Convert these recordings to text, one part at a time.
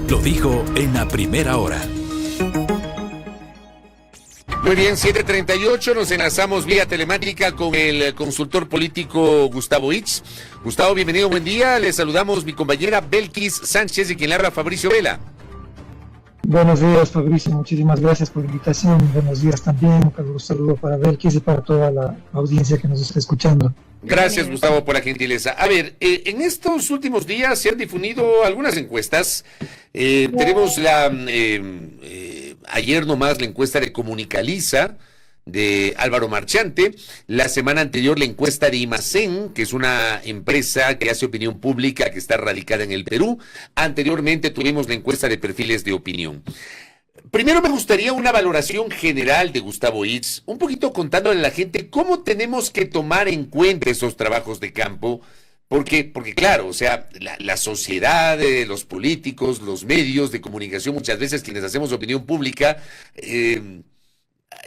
Lo dijo en la primera hora. Muy bien, 7:38, nos enlazamos vía telemática con el consultor político Gustavo Itz. Gustavo, bienvenido, buen día. Le saludamos mi compañera Belkis Sánchez y quien le habla Fabricio Vela. Buenos días, Fabricio, muchísimas gracias por la invitación. Buenos días también, un caluroso saludo para Belkis y para toda la audiencia que nos está escuchando. Gracias, Gustavo, por la gentileza. A ver, en estos últimos días se han difundido algunas encuestas. Tenemos ayer nomás la encuesta de Comunicaliza de Álvaro Marchante, la semana anterior la encuesta de Imacén, que es una empresa que hace opinión pública que está radicada en el Perú. Anteriormente tuvimos la encuesta de perfiles de opinión. Primero me gustaría una valoración general de Gustavo Itz, un poquito contándole a la gente cómo tenemos que tomar en cuenta esos trabajos de campo, porque claro, o sea, la sociedad, los políticos, los medios de comunicación, muchas veces quienes hacemos opinión pública,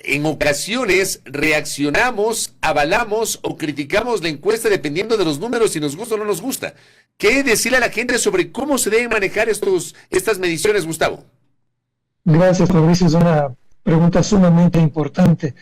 en ocasiones reaccionamos, avalamos o criticamos la encuesta dependiendo de los números, si nos gusta o no nos gusta. ¿Qué decirle a la gente sobre cómo se deben manejar estas mediciones, Gustavo? Gracias, Fabricio, es una pregunta sumamente importante.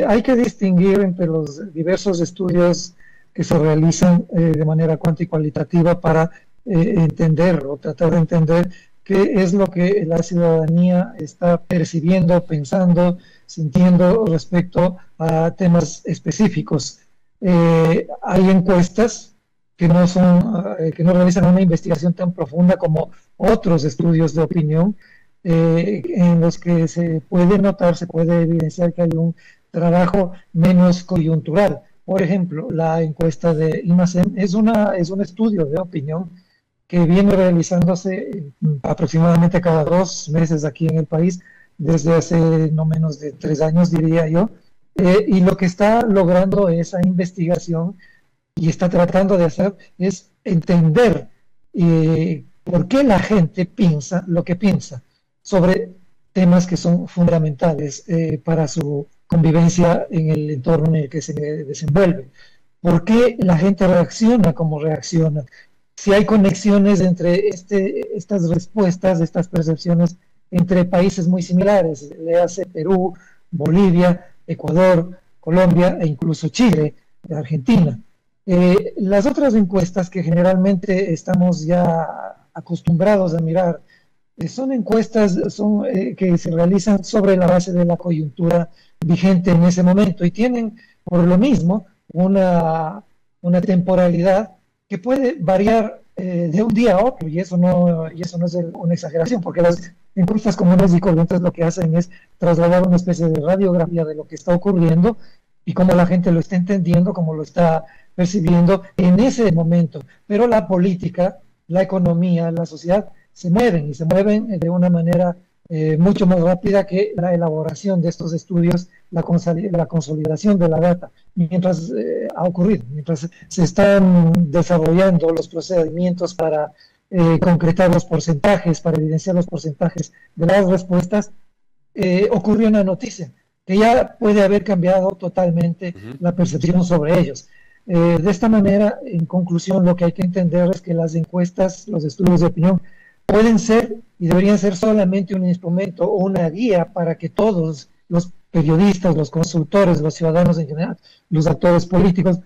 Hay que distinguir entre los diversos estudios que se realizan de manera cuantitativa para entender o tratar de entender qué es lo que la ciudadanía está percibiendo, pensando, sintiendo respecto a temas específicos. Hay encuestas que no realizan una investigación tan profunda como otros estudios de opinión, en los que se puede notar, se puede evidenciar que hay un trabajo menos coyuntural. Por ejemplo, la encuesta de Imacén es un estudio de opinión que viene realizándose aproximadamente cada 2 meses aquí en el país, desde hace no menos de 3 años, diría yo, y lo que está logrando esa investigación y está tratando de hacer es entender por qué la gente piensa lo que piensa sobre temas que son fundamentales para su convivencia en el entorno en el que se desenvuelve. ¿Por qué la gente reacciona como reacciona? Si hay conexiones entre estas respuestas, estas percepciones entre países muy similares, le hace Perú, Bolivia, Ecuador, Colombia e incluso Chile, Argentina. Las otras encuestas que generalmente estamos ya acostumbrados a mirar, son encuestas que se realizan sobre la base de la coyuntura vigente en ese momento y tienen por lo mismo una temporalidad que puede variar de un día a otro, y eso no es una exageración, porque las encuestas comunes y corrientes lo que hacen es trasladar una especie de radiografía de lo que está ocurriendo y cómo la gente lo está entendiendo, cómo lo está percibiendo en ese momento. Pero la política, la economía, la sociedad se mueven de una manera mucho más rápida que la elaboración de estos estudios, la consolidación de la data, mientras ha ocurrido, mientras se están desarrollando los procedimientos para concretar los porcentajes, para evidenciar los porcentajes de las respuestas, ocurrió una noticia que ya puede haber cambiado totalmente la percepción sobre ellos. De esta manera, en conclusión, lo que hay que entender es que las encuestas, los estudios de opinión, pueden ser y deberían ser solamente un instrumento o una guía para que todos los periodistas, los consultores, los ciudadanos en general, los actores políticos,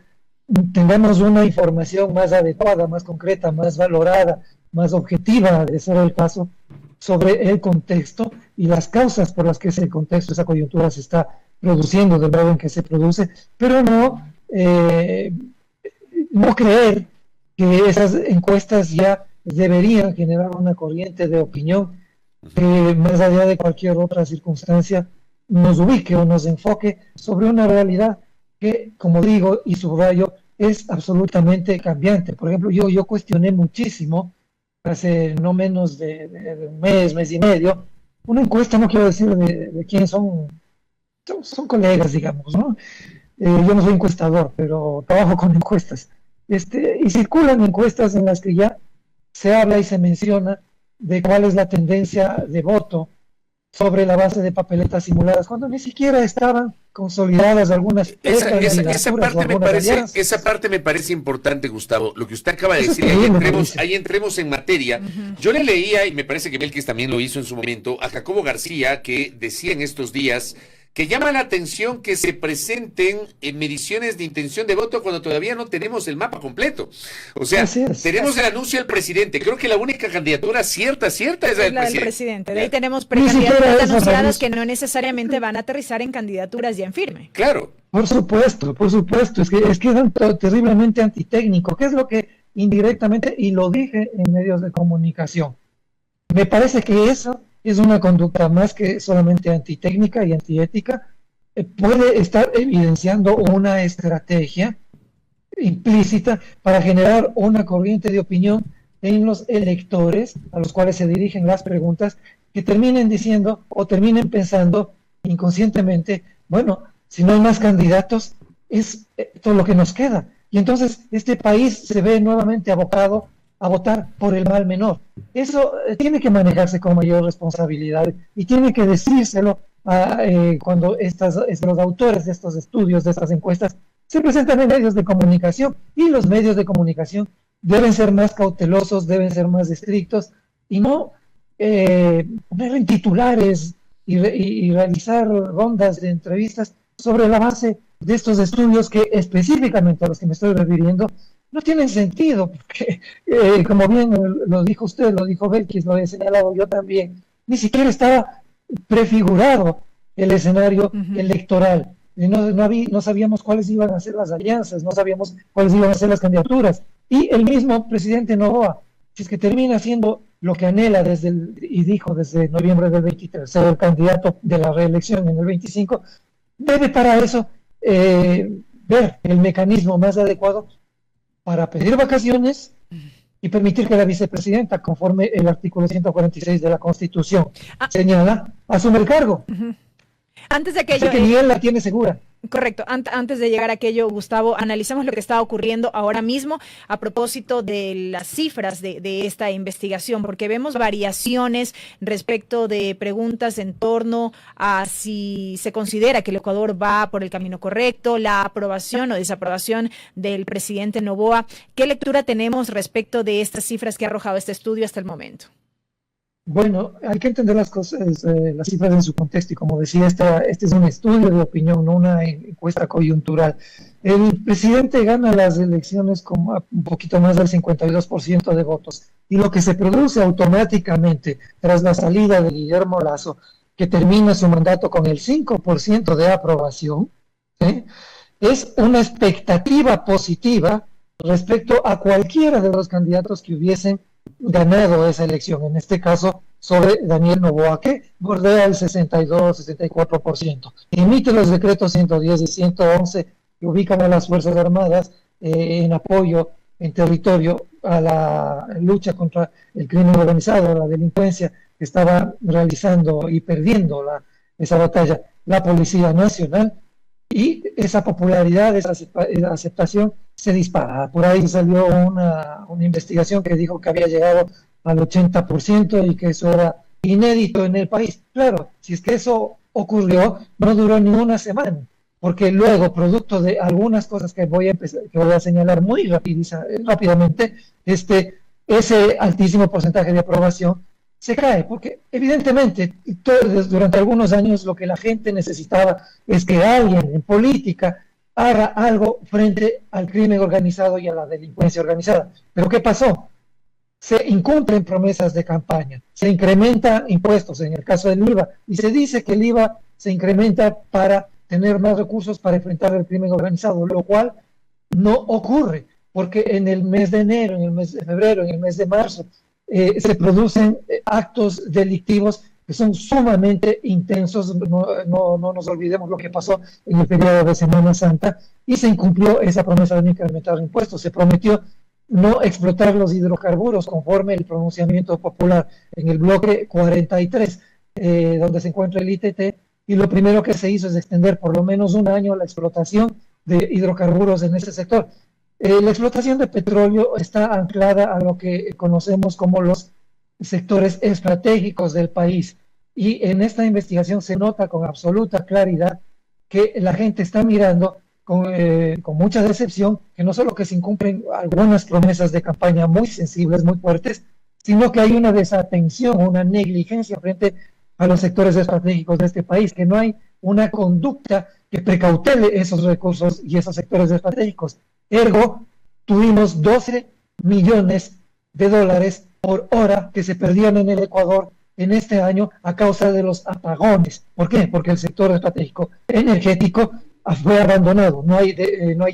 tengamos una información más adecuada, más concreta, más valorada, más objetiva, de ser el caso, sobre el contexto y las causas por las que ese contexto, esa coyuntura se está produciendo, del modo en que se produce, pero no creer que esas encuestas ya deberían generar una corriente de opinión que, más allá de cualquier otra circunstancia, nos ubique o nos enfoque sobre una realidad que, como digo y subrayo, es absolutamente cambiante. Por ejemplo, yo cuestioné muchísimo, hace no menos de un mes y medio, una encuesta, no quiero decir de quién son colegas, digamos, ¿no? Yo no soy encuestador, pero trabajo con encuestas. Y circulan encuestas en las que ya se habla y se menciona de cuál es la tendencia de voto sobre la base de papeletas simuladas, cuando ni siquiera estaban consolidadas algunas esa parte me parece importante, Gustavo, lo que usted acaba de decir, ahí entremos en materia. Yo le leía, y me parece que Belkis también lo hizo en su momento, a Jacobo García, que decía en estos días que llama la atención que se presenten mediciones de intención de voto cuando todavía no tenemos el mapa completo. O sea, tenemos el anuncio del presidente. Creo que la única candidatura cierta es la del presidente. De ahí tenemos precandidaturas anunciadas que no necesariamente van a aterrizar en candidaturas ya en firme. Claro. Por supuesto. Es que es terriblemente antitécnico. ¿Qué es lo que indirectamente, y lo dije en medios de comunicación? Me parece que eso es una conducta más que solamente antitécnica y antiética, puede estar evidenciando una estrategia implícita para generar una corriente de opinión en los electores a los cuales se dirigen las preguntas, que terminen diciendo o terminen pensando inconscientemente, bueno, si no hay más candidatos, es todo lo que nos queda. Y entonces este país se ve nuevamente abocado a votar por el mal menor. Eso tiene que manejarse con mayor responsabilidad y tiene que decírselo cuando los autores de estos estudios, de estas encuestas, se presentan en medios de comunicación, y los medios de comunicación deben ser más cautelosos, deben ser más estrictos y no poner en titulares y realizar rondas de entrevistas sobre la base de estos estudios que específicamente a los que me estoy refiriendo no tienen sentido, porque como bien lo dijo usted, lo dijo Belkis, lo he señalado yo también, ni siquiera estaba prefigurado el escenario electoral. No sabíamos cuáles iban a ser las alianzas, no sabíamos cuáles iban a ser las candidaturas. Y el mismo presidente Noboa, si es que termina haciendo lo que anhela y dijo desde noviembre del 23, ser el candidato de la reelección en el 25, debe para eso ver el mecanismo más adecuado para pedir vacaciones y permitir que la vicepresidenta, conforme el artículo 146 de la Constitución señala, asume el cargo. Antes de aquello, así que ni él la tiene segura. Correcto. Antes de llegar a aquello, Gustavo, analicemos lo que está ocurriendo ahora mismo a propósito de las cifras de esta investigación, porque vemos variaciones respecto de preguntas en torno a si se considera que el Ecuador va por el camino correcto, la aprobación o desaprobación del presidente Noboa. ¿Qué lectura tenemos respecto de estas cifras que ha arrojado este estudio hasta el momento? Bueno, hay que entender las cosas, las cifras en su contexto, y como decía, este es un estudio de opinión, no una encuesta coyuntural. El presidente gana las elecciones con un poquito más del 52% de votos, y lo que se produce automáticamente tras la salida de Guillermo Lasso, que termina su mandato con el 5% de aprobación, es una expectativa positiva respecto a cualquiera de los candidatos que hubiesen ganado esa elección, en este caso sobre Daniel Noboa, que bordea el 62-64%. Emite los decretos 110 y 111 que ubican a las Fuerzas Armadas en apoyo en territorio a la lucha contra el crimen organizado, la delincuencia que estaba realizando y perdiendo esa batalla la Policía Nacional, y esa popularidad, esa aceptación se dispara. Por ahí salió una investigación que dijo que había llegado al 80% y que eso era inédito en el país. Claro, si es que eso ocurrió, no duró ni una semana, porque luego, producto de algunas cosas que voy a señalar muy rápidamente, ese altísimo porcentaje de aprobación se cae, porque evidentemente durante algunos años lo que la gente necesitaba es que alguien en política haga algo frente al crimen organizado y a la delincuencia organizada. ¿Pero qué pasó? Se incumplen promesas de campaña, se incrementan impuestos, en el caso del IVA, y se dice que el IVA se incrementa para tener más recursos para enfrentar el crimen organizado, lo cual no ocurre, porque en el mes de enero, en el mes de febrero, en el mes de marzo, se producen actos delictivos que son sumamente intensos. No nos olvidemos lo que pasó en el periodo de Semana Santa, y se incumplió esa promesa de no incrementar impuestos. Se prometió no explotar los hidrocarburos conforme el pronunciamiento popular en el bloque 43, donde se encuentra el ITT, y lo primero que se hizo es extender por lo menos un año la explotación de hidrocarburos en ese sector. La explotación de petróleo está anclada a lo que conocemos como los sectores estratégicos del país. Y en esta investigación se nota con absoluta claridad que la gente está mirando con mucha decepción que no solo que se incumplen algunas promesas de campaña muy sensibles, muy fuertes, sino que hay una desatención, una negligencia frente a los sectores estratégicos de este país, que no hay una conducta que precautele esos recursos y esos sectores estratégicos. Ergo, tuvimos 12 millones de dólares por hora que se perdieron en el Ecuador en este año a causa de los apagones. ¿Por qué? Porque el sector estratégico energético fue abandonado. No hay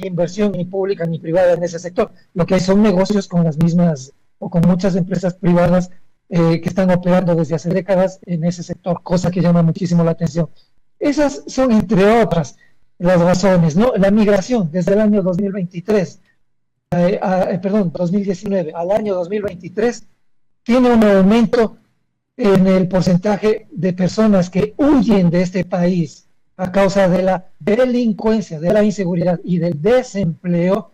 inversión ni pública ni privada en ese sector. Lo que hay son negocios con las mismas o con muchas empresas privadas que están operando desde hace décadas en ese sector, cosa que llama muchísimo la atención. Esas son, entre otras, las razones, ¿no? La migración desde el año 2023, 2019 al año 2023 tiene un aumento en el porcentaje de personas que huyen de este país a causa de la delincuencia, de la inseguridad y del desempleo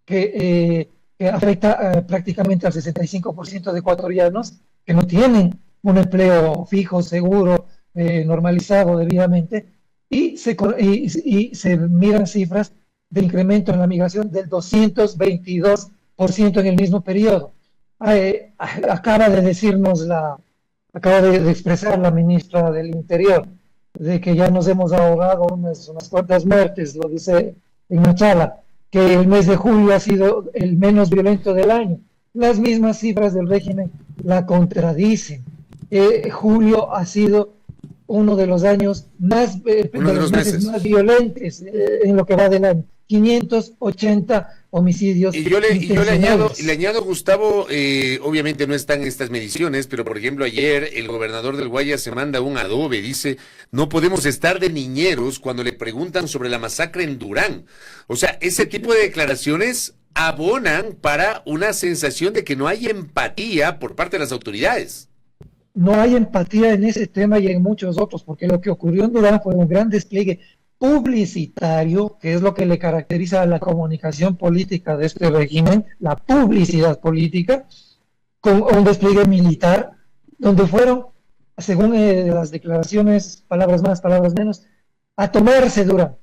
que afecta prácticamente al 65% de ecuatorianos que no tienen un empleo fijo, seguro, normalizado debidamente, y se miran cifras de incremento en la migración del 222% en el mismo periodo. Acaba de expresar la ministra del Interior de que ya nos hemos ahorrado unas cuantas muertes, lo dice en Machala, que el mes de julio ha sido el menos violento del año. Las mismas cifras del régimen la contradicen. Julio ha sido uno de los años más, meses más violentos en lo que va del año. 580 homicidios. Y yo le añado, Gustavo, obviamente no están estas mediciones, pero por ejemplo ayer el gobernador del Guayas se manda un adobe, dice, no podemos estar de niñeros cuando le preguntan sobre la masacre en Durán. O sea, ese tipo de declaraciones abonan para una sensación de que no hay empatía por parte de las autoridades. No hay empatía en ese tema y en muchos otros, porque lo que ocurrió en Durán fue un gran despliegue publicitario, que es lo que le caracteriza a la comunicación política de este régimen, la publicidad política, con un despliegue militar, donde fueron, según las declaraciones, palabras más, palabras menos, a tomarse Durán,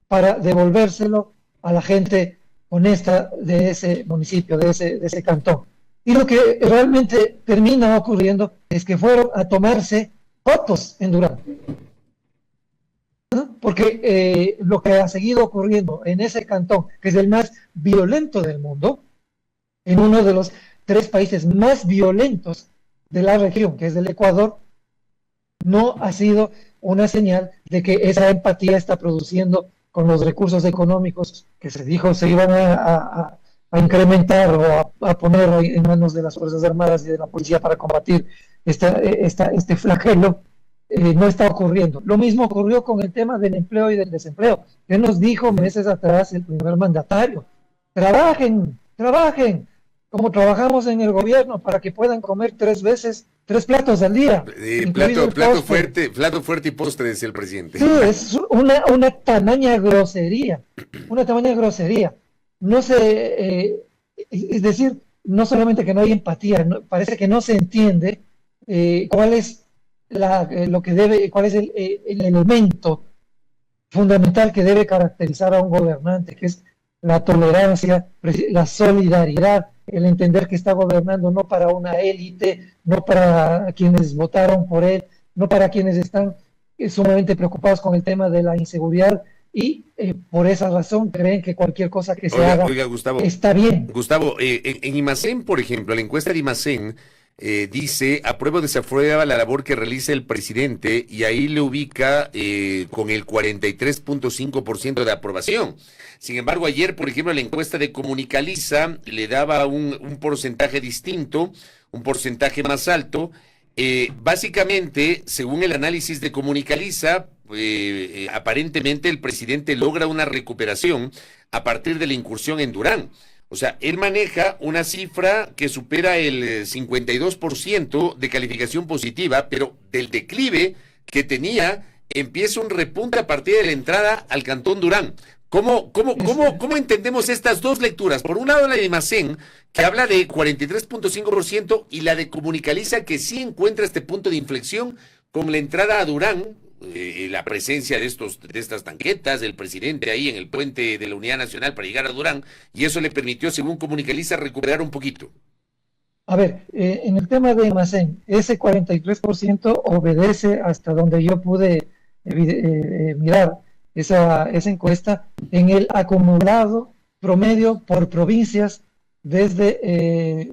para devolvérselo a la gente honesta de ese municipio, de ese cantón. Y lo que realmente termina ocurriendo es que fueron a tomarse fotos en Durán. Porque lo que ha seguido ocurriendo en ese cantón, que es el más violento del mundo, en uno de los 3 países más violentos de la región, que es el Ecuador, no ha sido una señal de que esa empatía está produciendo con los recursos económicos que se dijo se iban a incrementar o a poner en manos de las Fuerzas Armadas y de la policía para combatir este flagelo. No está ocurriendo. Lo mismo ocurrió con el tema del empleo y del desempleo. ¿Qué nos dijo meses atrás el primer mandatario? Trabajen, como trabajamos en el gobierno, para que puedan comer 3 platos al día. Plato fuerte y postre, decía el presidente. Sí, es una tamaña grosería, No se, es decir, no solamente que no hay empatía, parece que no se entiende cuál es cuál es el elemento fundamental que debe caracterizar a un gobernante, que es la tolerancia, la solidaridad, el entender que está gobernando no para una élite, no para quienes votaron por él, no para quienes están sumamente preocupados con el tema de la inseguridad y por esa razón creen que cualquier cosa que se haga Gustavo, está bien. Gustavo, en Imacén, por ejemplo, la encuesta de Imacén dice, aprueba o desaprueba la labor que realiza el presidente, y ahí le ubica con el 43.5% de aprobación. Sin embargo, ayer, por ejemplo, la encuesta de Comunicaliza le daba un porcentaje distinto, un porcentaje más alto. Básicamente, según el análisis de Comunicaliza, aparentemente el presidente logra una recuperación a partir de la incursión en Durán. O sea, él maneja una cifra que supera el 52% de calificación positiva, pero del declive que tenía empieza un repunte a partir de la entrada al Cantón Durán. ¿Cómo entendemos estas dos lecturas? Por un lado la de Imacén, que habla de 43.5%, y la de Comunicaliza, que sí encuentra este punto de inflexión con la entrada a Durán, la presencia de estas tanquetas, del presidente ahí en el puente de la Unidad Nacional para llegar a Durán, y eso le permitió, según Comunicaliza, recuperar un poquito. A ver, en el tema de Imacén, ese 43% obedece, hasta donde yo pude mirar esa encuesta, en el acumulado promedio por provincias desde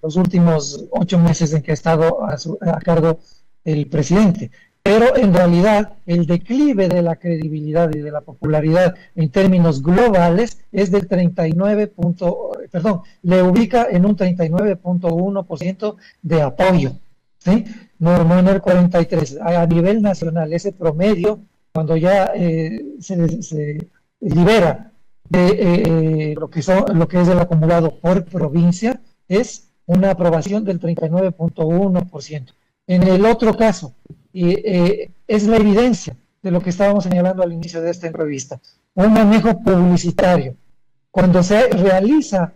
los últimos 8 meses en que ha estado a cargo el presidente. Pero en realidad el declive de la credibilidad y de la popularidad en términos globales es del 39 le ubica en un 39.1% de apoyo, ¿sí? No en el 43%. A nivel nacional, ese promedio, cuando ya se libera de lo que es el acumulado por provincia, es una aprobación del 39.1%. En el otro caso, es la evidencia de lo que estábamos señalando al inicio de esta entrevista, un manejo publicitario. Cuando se realiza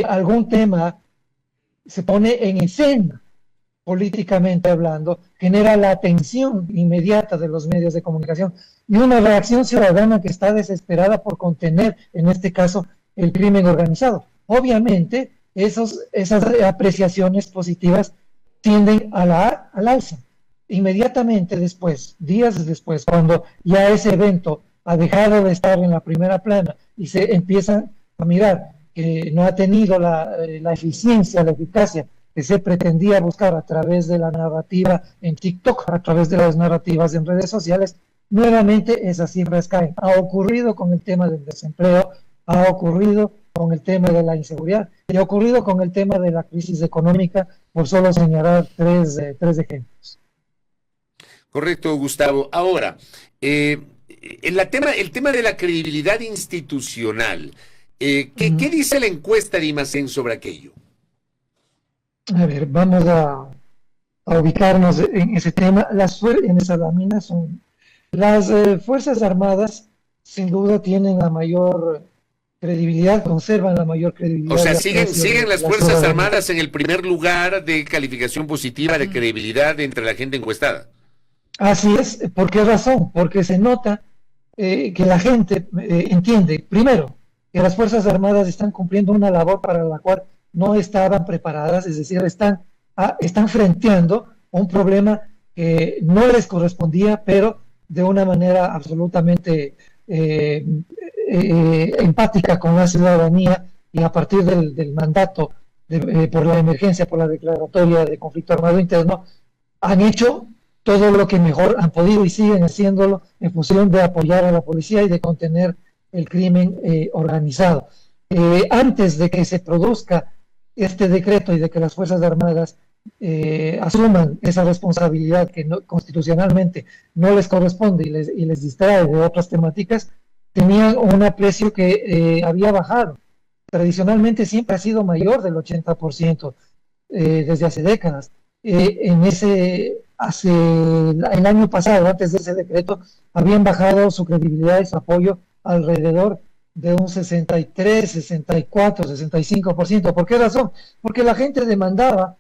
algún tema, se pone en escena, políticamente hablando, genera la atención inmediata de los medios de comunicación y una reacción ciudadana que está desesperada por contener, en este caso, el crimen organizado. Obviamente, esas apreciaciones positivas tienden al alza. Inmediatamente después, días después, cuando ya ese evento ha dejado de estar en la primera plana y se empieza a mirar que no ha tenido la eficiencia, la eficacia que se pretendía buscar a través de la narrativa en TikTok, a través de las narrativas en redes sociales, nuevamente esas cifras caen. Ha ocurrido con el tema del desempleo, ha ocurrido con el tema de la inseguridad y ha ocurrido con el tema de la crisis económica, por solo señalar tres ejemplos. Correcto, Gustavo. Ahora, el tema de la credibilidad institucional, ¿qué dice la encuesta de Imacén sobre aquello? A ver, vamos a ubicarnos en ese tema. En esa lámina son las Fuerzas Armadas, sin duda tienen la mayor credibilidad, conservan la mayor credibilidad. O sea, siguen las Fuerzas Armadas en el primer lugar de calificación positiva de credibilidad entre la gente encuestada. Así es. ¿Por qué razón? Porque se nota que la gente entiende, primero, que las Fuerzas Armadas están cumpliendo una labor para la cual no estaban preparadas, es decir, están frenteando un problema que no les correspondía, pero de una manera absolutamente empática con la ciudadanía, y a partir del mandato por la emergencia, por la declaratoria de conflicto armado interno, han hecho todo lo que mejor han podido y siguen haciéndolo en función de apoyar a la policía y de contener el crimen organizado. Antes de que se produzca este decreto y de que las Fuerzas Armadas asuman esa responsabilidad que constitucionalmente no les corresponde y les distrae de otras temáticas, tenían un aprecio que había bajado. Tradicionalmente siempre ha sido mayor del 80% desde hace décadas. El año pasado, antes de ese decreto, habían bajado su credibilidad y su apoyo alrededor de un 63, 64, 65%. ¿Por qué razón? Porque la gente demandaba,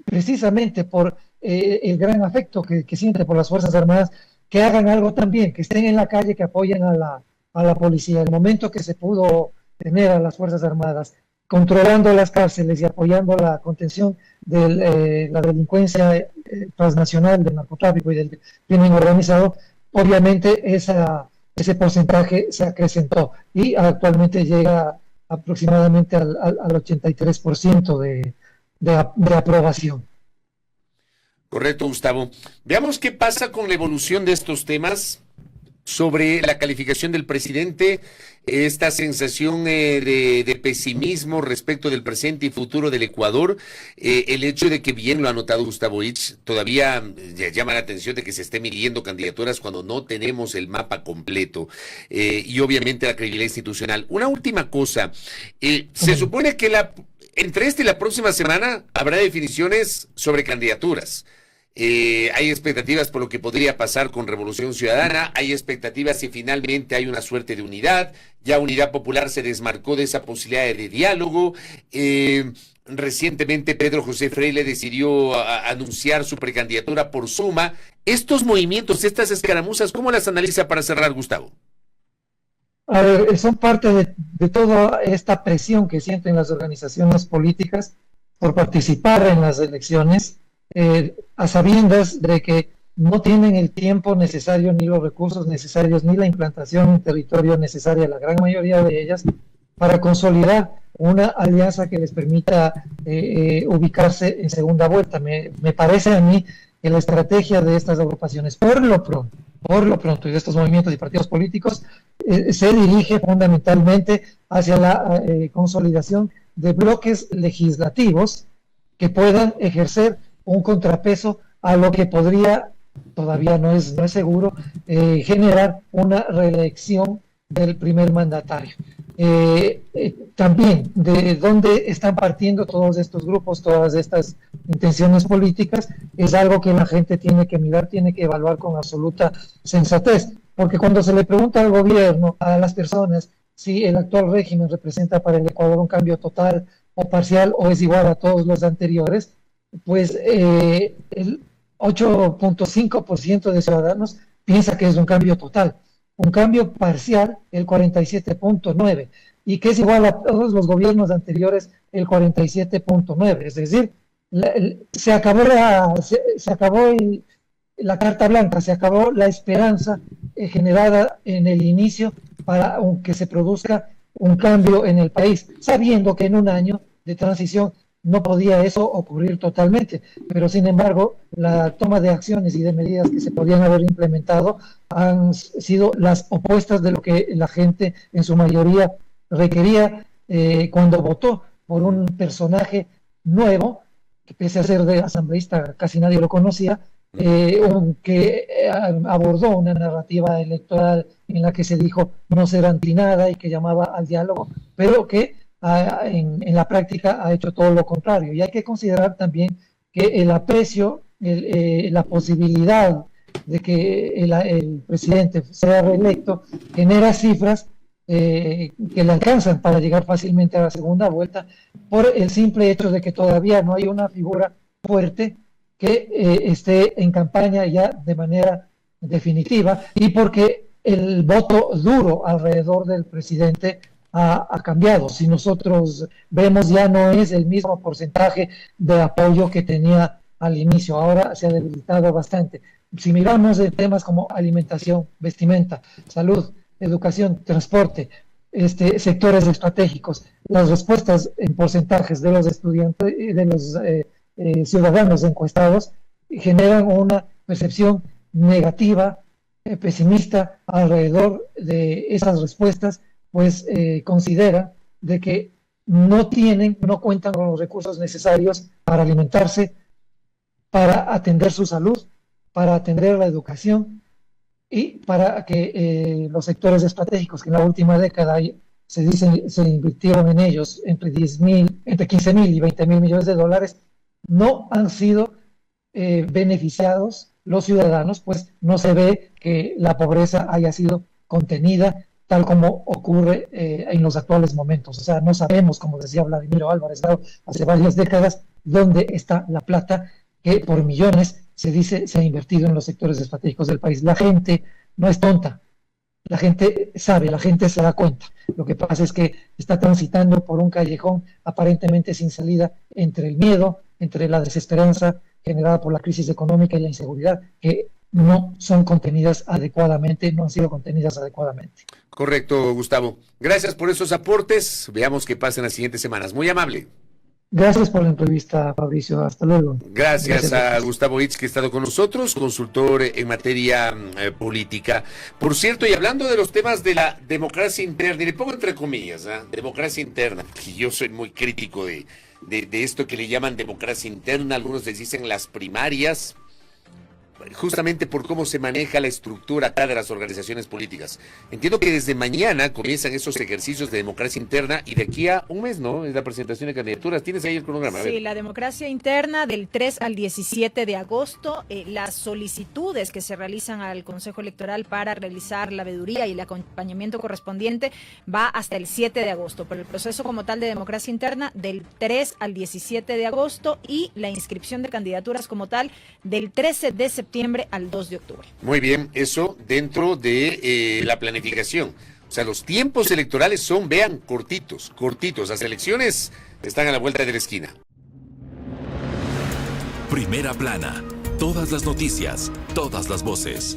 precisamente por el gran afecto que siente por las Fuerzas Armadas, que hagan algo también, que estén en la calle, que apoyen a la policía. El momento que se pudo tener a las Fuerzas Armadas controlando las cárceles y apoyando la contención de la delincuencia transnacional, del narcotráfico y del crimen organizado, obviamente ese porcentaje se acrecentó y actualmente llega aproximadamente al 83% de aprobación. Correcto, Gustavo. Veamos qué pasa con la evolución de estos temas sobre la calificación del presidente, esta sensación de pesimismo respecto del presente y futuro del Ecuador, el hecho de que, bien lo ha notado Gustavo Ich, todavía llama la atención de que se esté midiendo candidaturas cuando no tenemos el mapa completo, y obviamente la credibilidad institucional. Una última cosa, se supone que entre esta y la próxima semana habrá definiciones sobre candidaturas. Hay expectativas por lo que podría pasar con Revolución Ciudadana, hay expectativas si finalmente hay una suerte de unidad, ya Unidad Popular se desmarcó de esa posibilidad de diálogo, Recientemente Pedro José Freire decidió anunciar su precandidatura por Suma. Estos movimientos, estas escaramuzas, ¿cómo las analiza para cerrar, Gustavo? A ver, son parte de toda esta presión que sienten las organizaciones políticas por participar en las elecciones, a sabiendas de que no tienen el tiempo necesario, ni los recursos necesarios, ni la implantación en territorio necesaria, la gran mayoría de ellas, para consolidar una alianza que les permita ubicarse en segunda vuelta. Me parece a mí que la estrategia de estas agrupaciones, por lo pronto, y de estos movimientos y partidos políticos, se dirige fundamentalmente hacia la consolidación de bloques legislativos que puedan ejercer un contrapeso a lo que podría, todavía no es seguro, generar una reelección del primer mandatario. También de dónde están partiendo todos estos grupos, todas estas intenciones políticas, es algo que la gente tiene que mirar, tiene que evaluar con absoluta sensatez, porque cuando se le pregunta al gobierno, a las personas, si el actual régimen representa para el Ecuador un cambio total o parcial o es igual a todos los anteriores, pues el 8.5% de ciudadanos piensa que es un cambio total. Un cambio parcial, el 47.9%, y que es igual a todos los gobiernos anteriores, el 47.9%. Es decir, se acabó la carta blanca, se acabó la esperanza generada en el inicio para que se produzca un cambio en el país, sabiendo que en un año de transición no podía eso ocurrir totalmente, pero sin embargo la toma de acciones y de medidas que se podían haber implementado han sido las opuestas de lo que la gente en su mayoría requería cuando votó por un personaje nuevo, que pese a ser de asambleísta casi nadie lo conocía, que abordó una narrativa electoral en la que se dijo no ser anti nada y que llamaba al diálogo, pero que en la práctica ha hecho todo lo contrario. Y hay que considerar también que el aprecio, la posibilidad de que el presidente sea reelecto genera cifras que le alcanzan para llegar fácilmente a la segunda vuelta, por el simple hecho de que todavía no hay una figura fuerte que esté en campaña ya de manera definitiva, y porque el voto duro alrededor del presidente ha cambiado. Si nosotros vemos, ya no es el mismo porcentaje de apoyo que tenía al inicio, ahora se ha debilitado bastante. Si miramos temas como alimentación, vestimenta, salud, educación, transporte, sectores estratégicos, las respuestas en porcentajes de los estudiantes, de los ciudadanos encuestados, generan una percepción negativa, pesimista alrededor de esas respuestas, pues considera de que no cuentan con los recursos necesarios para alimentarse, para atender su salud, para atender la educación y para que los sectores estratégicos que en la última década se invirtieron en ellos entre 15.000 y 20.000 millones de dólares, no han sido beneficiados los ciudadanos, pues no se ve que la pobreza haya sido contenida tal como ocurre en los actuales momentos. O sea, no sabemos, como decía Vladimir Álvarez hace varias décadas, dónde está la plata que por millones se dice se ha invertido en los sectores estratégicos del país. La gente no es tonta, la gente sabe, la gente se da cuenta. Lo que pasa es que está transitando por un callejón aparentemente sin salida entre el miedo, entre la desesperanza generada por la crisis económica y la inseguridad, que no son contenidas adecuadamente, no han sido contenidas adecuadamente. Correcto, Gustavo. Gracias por esos aportes. Veamos qué pasa en las siguientes semanas. Muy amable. Gracias por la entrevista, Fabricio. Hasta luego. Gracias a Gustavo Itz, que ha estado con nosotros, consultor en materia política. Por cierto, y hablando de los temas de la democracia interna, y le pongo entre comillas, democracia interna, que yo soy muy crítico de esto que le llaman democracia interna, algunos les dicen las primarias. justamente por cómo se maneja la estructura acá de las organizaciones políticas. Entiendo que desde mañana comienzan esos ejercicios de democracia interna y de aquí a un mes, ¿no? Es la presentación de candidaturas. ¿Tienes ahí el cronograma? Sí, la democracia interna del 3 al 17 de agosto. Las solicitudes que se realizan al Consejo Electoral para realizar la veeduría y el acompañamiento correspondiente va hasta el 7 de agosto, pero el proceso como tal de democracia interna del 3 al 17 de agosto y la inscripción de candidaturas como tal del 13 de septiembre al 2 de octubre. Muy bien, eso dentro de la planificación. O sea, los tiempos electorales son, vean, cortitos. Las elecciones están a la vuelta de la esquina. Primera plana. Todas las noticias, todas las voces.